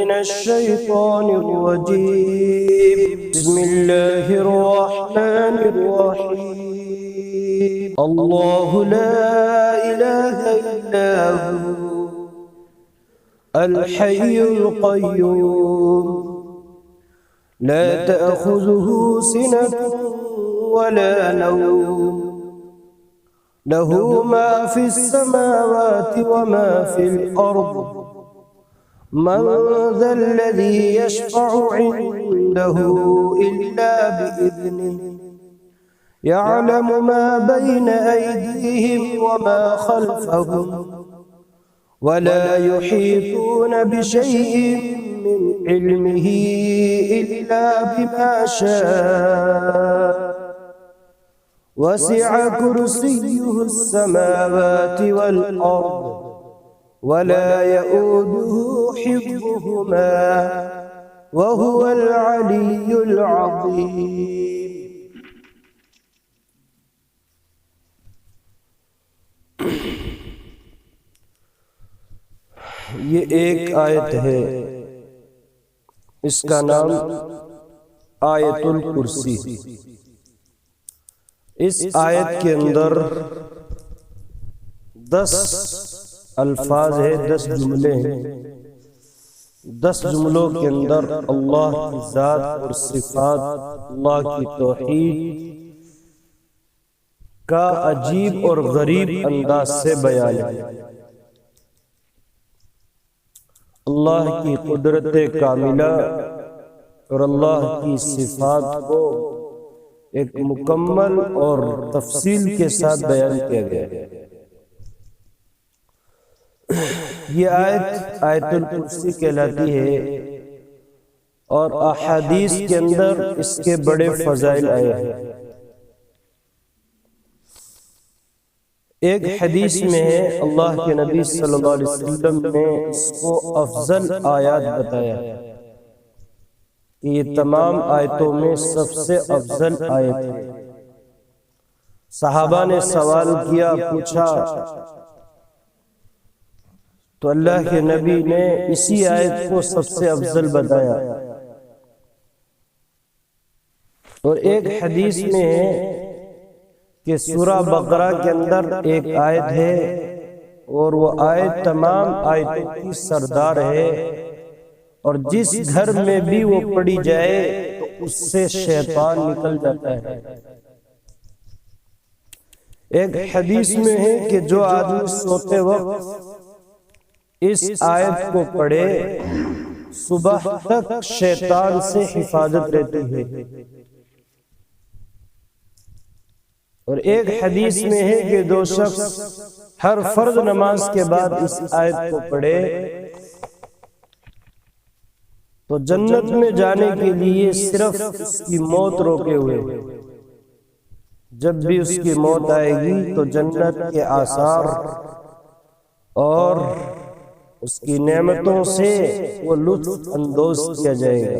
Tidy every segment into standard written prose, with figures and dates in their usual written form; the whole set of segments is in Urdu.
من الشيطان الرجيم. بسم الله الرحمن الرحيم. الله لا إله إلا هو الحي القيوم لا تأخذه سنة ولا نوم له ما في السماوات وما في الأرض من ذا الذي يشفع عنده إلا بإذنه يعلم ما بين أيديهم وما خلفهم ولا يحيطون بشيء من علمه إلا بما شاء وسع كرسيه السماوات والأرض ولا يؤوده حفظهما وهو العلي العظيم. یہ ایک آیت ہے، اس کا نام آیت الکرسی. اس آیت کے اندر 10 الفاظ ہیں، 10 جملے ہیں. 10 جملوں کے اندر اللہ کی ذات اور صفات، اللہ کی توحید کا عجیب اور غریب انداز سے بیان ہے. اللہ کی قدرت کاملہ اور اللہ کی صفات کو ایک مکمل اور تفصیل کے ساتھ بیان کیا گیا ہے. یہ آیت آیت الکرسی کہلاتی ہے اور احادیث کے اندر اس کے بڑے فضائل آئے ہیں. ایک حدیث میں ہے، اللہ کے نبی صلی اللہ علیہ وسلم نے اس کو افضل آیات بتایا کہ یہ تمام آیتوں میں سب سے افضل آیت ہے. صحابہ نے سوال کیا، پوچھا تو اللہ کے نبی نے اسی آیت کو سب سے افضل بتایا. اور ایک حدیث میں ہے کہ سورہ بقرہ کے اندر ایک آیت ہے اور وہ آیت تمام آیتوں کی سردار ہے، اور جس گھر میں بھی وہ پڑھی جائے تو اس سے شیطان نکل جاتا ہے. ایک حدیث میں ہے کہ جو آدمی سوتے وقت اس آیت کو پڑھے صبح تک شیطان سے حفاظت رہتی ہے. اور ایک حدیث میں ہے کہ جو شخص ہر فرض نماز کے بعد اس آیت کو پڑھے تو جنت میں جانے کے لیے صرف اس کی موت روکے ہوئے، جب بھی اس کی موت آئے گی تو جنت کے آثار اور اس کی نعمتوں سے وہ لطف اندوز کیا جائے گا.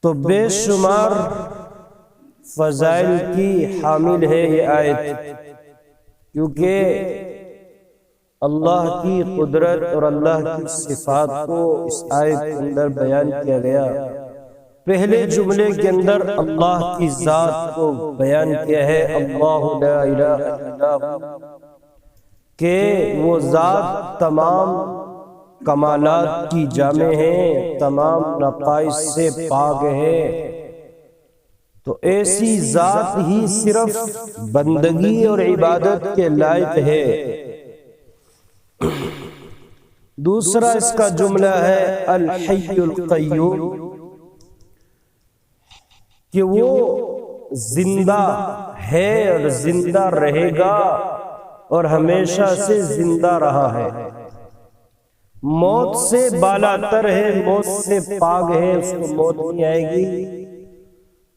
تو بے شمار فضائل کی حامل ہے یہ آیت، کیونکہ اللہ کی قدرت اور اللہ کی صفات کو اس آیت کے اندر بیان کیا گیا. پہلے جملے کے اندر اللہ کی ذات کو بیان کیا ہے، اللہ لا الہ الا ہو، کہ وہ ذات تمام کمالات کی جامع ہے، تمام نقائص سے پاک ہے. تو ایسی ذات ہی صرف بندگی اور عبادت کے لائق ہے. دوسرا اس کا جملہ ہے الحی القیوم، کہ وہ زندہ ہے اور زندہ رہے گا اور ہمیشہ سے زندہ رہا ہے. موت سے بالا تر ہے، موت سے پاک ہے، اس کو موت نہیں آئے گی.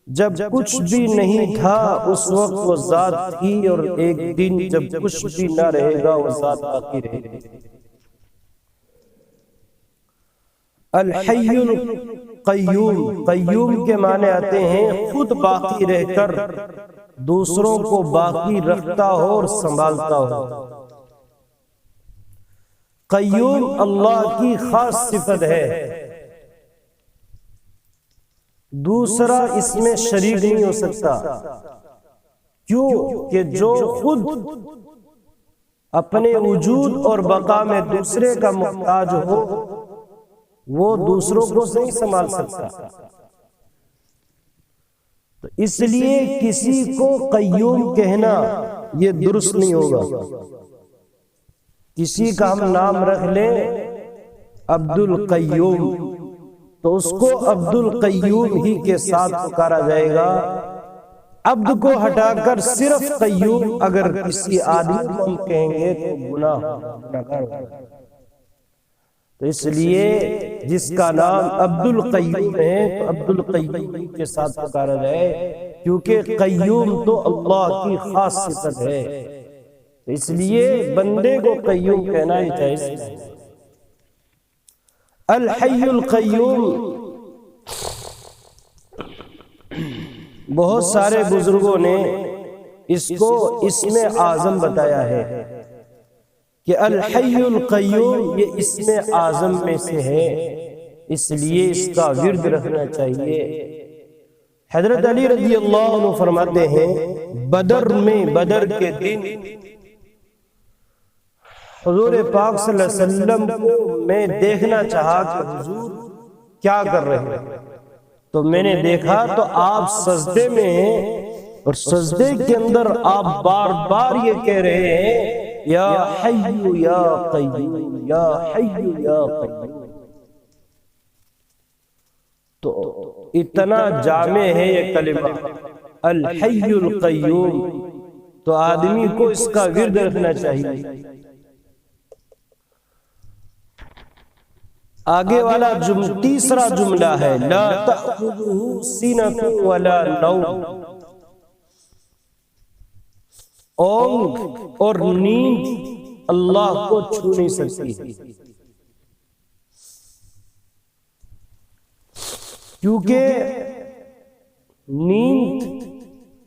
جب کچھ بھی نہیں تھا اس وقت وہ ذات تھی، اور ایک دن جب کچھ بھی نہ رہے گا وہ ذات باقی رہے گی. الحی القیوم، قیوم کے معنی آتے ہیں خود باقی رہ کر دوسروں کو باقی رکھتا ہو اور سنبھالتا ہو. قیوم اللہ کی خاص صفت ہے، دوسرا اس میں شریک نہیں ہو سکتا۔ کیوں کہ جو خود اپنے وجود اور بقا میں دوسرے کا محتاج ہو وہ دوسروں کو نہیں سنبھال سکتا، تو اس لیے کسی کو قیوم کہنا یہ درست نہیں ہوگا۔ کسی کا ہم نام رکھ لیں عبد القیوم تو اس کو عبد القیوم ہی کے ساتھ پکارا جائے گا۔ عبد کو ہٹا کر صرف قیوم اگر کسی آدمی کو ہم کہیں گے تو گناہ ہوگا۔ تو اس لیے جس کا نام عبد القیوم ہے تو عبد القیوم کے ساتھ پکارا جائے، کیونکہ قیوم تو اللہ کی خاص صفت ہے، اس لیے بندے کو قیوم کہنا ہی چاہیے۔ الحی القیوم بہت سارے بزرگوں نے اس کو اسم اعظم بتایا ہے کہ الحی القیوم یہ اسم اعظم میں سے ہے، اس لیے اس کا ورد رکھنا چاہیے۔ حضرت علی رضی اللہ عنہ فرماتے ہیں بدر کے دن حضور پاک صلی اللہ علیہ وسلم کو میں دیکھنا چاہا کہ حضور کیا کر رہے ہیں، تو میں نے دیکھا تو آپ سجدے میں ہیں، اور سجدے کے اندر آپ بار بار یہ کہہ رہے ہیں یا حی یا قیوم یا حی یا قیوم۔ تو اتنا جامع ہے یہ کلمہ الحی القیوم، تو آدمی کو اس کا ورد رکھنا چاہیے۔ آگے والا تیسرا جملہ ہے لا تأخذہ سنۃ ولا نوم، اونگ اور نیند اللہ کو چھو نہیں سکتی، کیونکہ نیند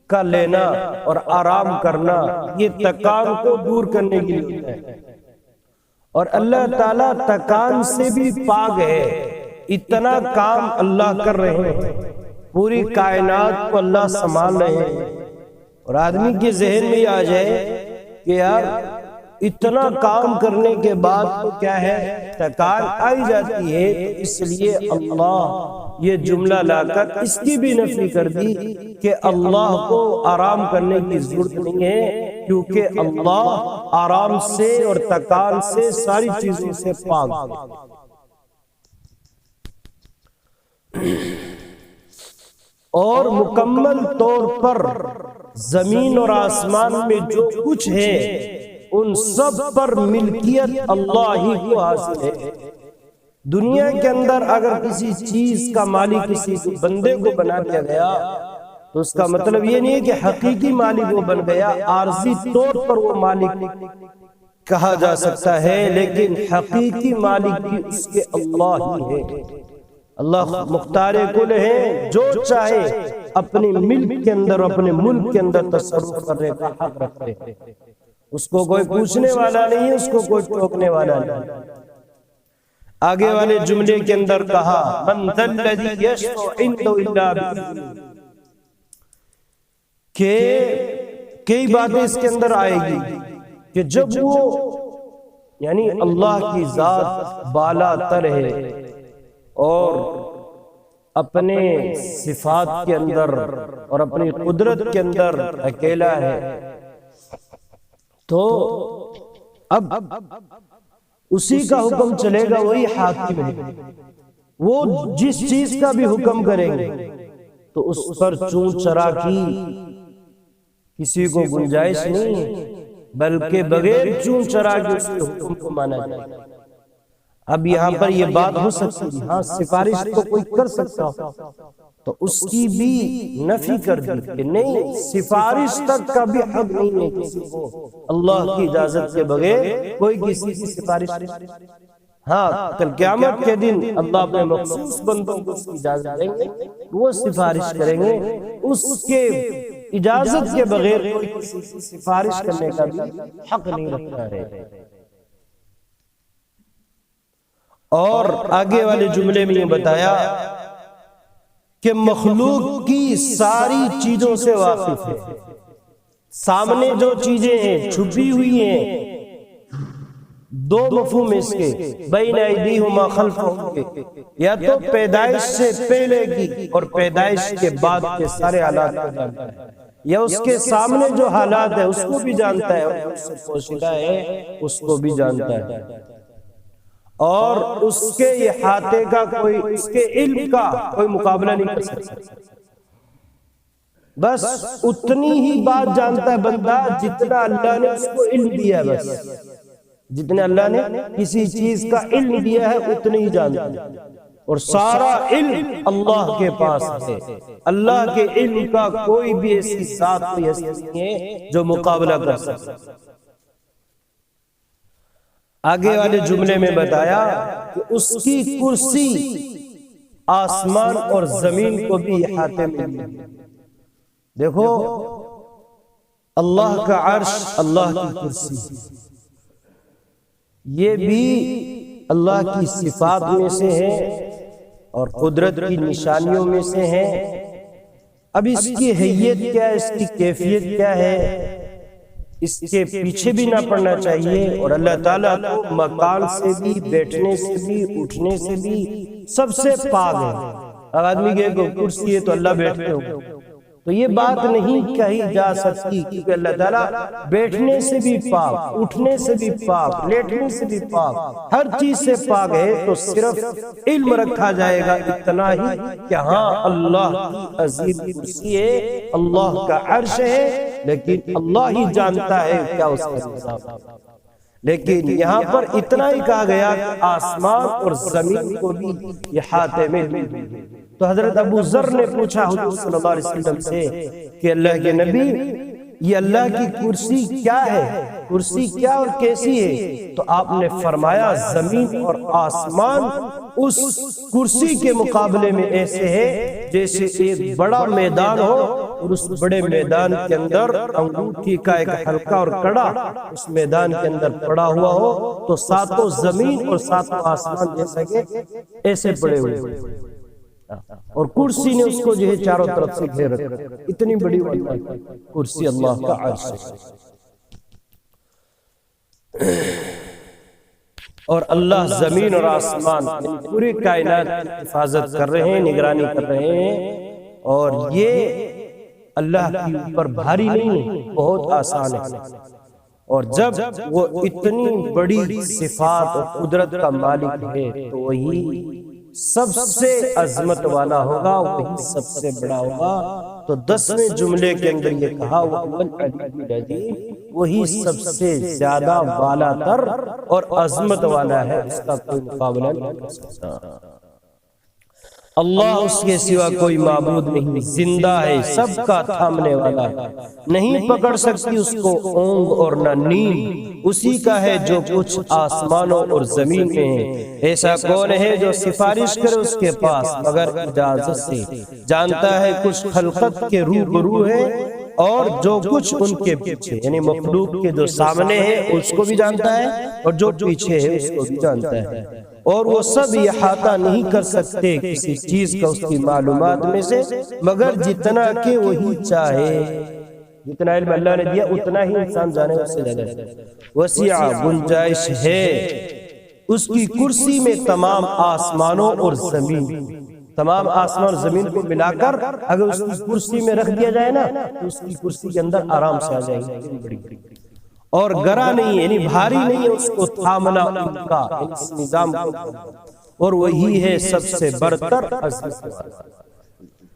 کا لینا اور آرام کرنا یہ تکان کو دور کرنے کے لیے ہے، اور اللہ تعالیٰ تکان سے بھی پاک ہے۔ اتنا کام اللہ کر رہے ہیں، پوری کائنات کو اللہ سنبھال رہے ہیں، اور آدمی کے ذہن میں آ جائے کہ یار اتنا کام کرنے کے بعد تو کیا ہے تکان آئی جاتی ہے، تو اس لیے اللہ یہ جملہ لا کر اس کی بھی نفی کر دی کہ اللہ کو آرام کرنے کی ضرورت نہیں ہے، کیونکہ اللہ آرام سے اور تکان سے ساری چیزوں سے پاک ہے۔ اور مکمل طور پر زمین اور آسمان میں جو کچھ ہے ان سب پر ملکیت اللہ ہی کو حاصل ہے۔ دنیا کے اندر اگر کسی چیز کا مالک کسی بندے کو بنا دیا گیا تو اس کا مطلب یہ نہیں ہے کہ حقیقی مالک وہ بن گیا، عارضی طور پر وہ مالک کہا جا سکتا ہے، لیکن حقیقی مالک بھی اس کے اللہ ہی ہے۔ اللہ مختار کل ہے، جو چاہے اپنے ملک کے اندر اپنے ملک کے اندر تصرف کرنے کا حق رکھتے ہیں، اس کو کوئی پوچھنے والا نہیں ہے، اس کو کوئی ٹوکنے والا نہیں۔ آگے والے جملے کے اندر کہا من ذا الذی یشفع عنده الا بإذنہ، کہ کئی باتیں اس کے اندر آئے گی کہ جب وہ یعنی اللہ کی ذات بالا تر ہے اور اپنے صفات کے اندر اور اپنی قدرت کے اندر اکیلا ہے، تو اب اسی کا حکم چلے گا، وہی حاکم ہے، وہ جس چیز کا بھی حکم کریں گے تو اس پر چون چرا کی کسی کو گنجائش نہیں ہے، بلکہ بغیر چون چرا کے اس کے حکم کو مانا جائے۔ اب یہاں پر یہ بات ہو سکتی ہے، ہاں سفارش تو کوئی کر سکتا ہو، تو اس کی بھی نفی کر دی کہ نہیں، سفارش تک کا بھی حق نہیں ہے کسی کو اللہ کی اجازت کے بغیر کوئی کسی کی سفارش۔ ہاں کل قیامت کے دن اللہ اپنے مخصوص بندوں کو اس کی اجازت دیں گے، وہ سفارش کریں گے، اس کے اجازت کے بغیر کوئی کسی کی سفارش کرنے کا بھی حق نہیں رکھتا ہے۔ اور آگے والے جملے میں یہ بتایا کہ مخلوق کی ساری چیزوں سے واقف ہے، سامنے جو چیزیں ہیں چھپی ہوئی ہیں، دو مفہوم اس کے، بین ایدیہما خلفہم کے، یا تو پیدائش سے پہلے کی اور پیدائش کے بعد کے سارے حالات کو جانتا ہے، یا اس کے سامنے جو حالات ہے اس کو بھی جانتا ہے، اور اس سے پوشیدہ ہے اس کو بھی جانتا ہے، اور اس کے احاطے کا کوئی، اس کے علم کا کوئی مقابلہ نہیں کر سکتا۔ بس اتنی ہی بات جانتا ہے بندہ جتنا اللہ نے اس کو علم دیا ہے، بس جتنے اللہ نے کسی چیز کا علم دیا ہے اتنی ہی جانتا ہے، اور سارا علم اللہ کے پاس ہے۔ اللہ کے علم کا کوئی بھی ایسی ذات کوئی ایسی نہیں ہے جو مقابلہ کر سکتا۔ آگے والے جملے میں بتایا کہ اس کی کرسی آسمان اور زمین کو بھی احاطے میں ہے۔ دیکھو اللہ کا عرش، اللہ کی کرسی، یہ بھی اللہ کی صفات میں سے ہے اور قدرت کی نشانیوں میں سے ہے۔ اب اس کی حیت کیا ہے، اس کی کیفیت کیا ہے، اس کے پیچھے بھی نہ پڑنا چاہیے، اور اللہ تعالیٰ کو مکان سے بھی، بیٹھنے سے بھی، اٹھنے سے بھی سب سے پاک ہے۔ اب آدمی کہے کہ کرسی ہے تو اللہ بیٹھتے ہو، تو یہ بات نہیں کہی جا سکتی، کیونکہ اللہ تعالیٰ بیٹھنے سے بھی پاک، اٹھنے سے بھی پاک، لیٹنے سے بھی پاک، ہر چیز سے پاک ہے۔ تو صرف علم رکھا جائے گا اتنا ہی کہ ہاں اللہ کی عظیم کرسی ہے، اللہ کا عرش ہے، لیکن اللہ ہی جانتا ہے کیا اس کا حساب ہے۔ لیکن یہاں پر اتنا ہی کہا گیا کہ آسمان اور زمین کو بھی احاطے میں ہے۔ تو حضرت ابو ذر نے پوچھا حضور صلی اللہ علیہ وسلم سے کہ اللہ کے نبی، یہ اللہ کی کرسی کیا ہے، کرسی کیا اور کیسی ہے؟ تو آپ نے فرمایا زمین اور آسمان اس کرسی کے مقابلے میں ایسے ہے جیسے ایک بڑا میدان ہو، اور اس بڑے میدان کے اندر انگوٹھی کا ایک حلقہ اور کڑا اس میدان کے اندر پڑا ہوا ہو، تو ساتوں زمین اور ساتوں آسمان جیسا کہ ایسے پڑے ہوئے، اور کرسی نے اس کو جو ہے چاروں طرف سے گھیر رکھا۔ اتنی بڑی کرسی اللہ کا عرش ہے، اور اللہ زمین اور آسمان پوری کائنات کی حفاظت کر رہے ہیں، نگرانی کر رہے ہیں، اور یہ اللہ کے اوپر بھاری نہیں ہے، بہت آسان ہے۔ اور جب وہ اتنی بڑی صفات اور قدرت کا مالک ہے تو وہی سب سے عظمت والا ہوگا، وہی سب سے بڑا ہوگا۔ تو 10ویں جملے کے اندر یہ کہا وہی سب سے زیادہ والا تر اور عظمت والا ہے، اس کا کوئی مقابلہ نہیں کر سکتا۔ اللہ اس کے سوا کوئی معبود نہیں، زندہ ہے، سب کا تھامنے والا ہے، نہیں پکڑ سکتی اس کو اونگ اور نہ نیند، اسی کا ہے جو کچھ آسمانوں اور زمین میں ہے۔ ایسا کون ہے جو سفارش کرے اس کے پاس مگر اجازت سے، جانتا ہے کچھ خلقت کے روبرو ہے اور جو کچھ ان کے پیچھے، یعنی مخلوق کے جو سامنے ہے اس کو بھی جانتا ہے اور جو پیچھے ہے اس کو بھی جانتا ہے، اور وہ سب احاطہ نہیں کر سکتے کسی چیز کا اس کی معلومات میں سے مگر جتنا کہ وہی چاہے۔ جتنا علم اللہ نے دیا اتنا ہی انسان جانے، اس سے زیادہ وسیع گنجائش ہے اس کی کرسی میں تمام آسمانوں اور زمین، تمام آسمان اور زمین کو ملا کر اگر اس کی کرسی میں رکھ دیا جائے نا تو اس کی کرسی کے اندر آرام سے آ جائے گی، اور گرا نہیں ہے، یعنی بھاری نہیں ہے اس کو تھامنا ان کا، اس نظام کو، اور وہی ہے سب سے برتر عظمت والا۔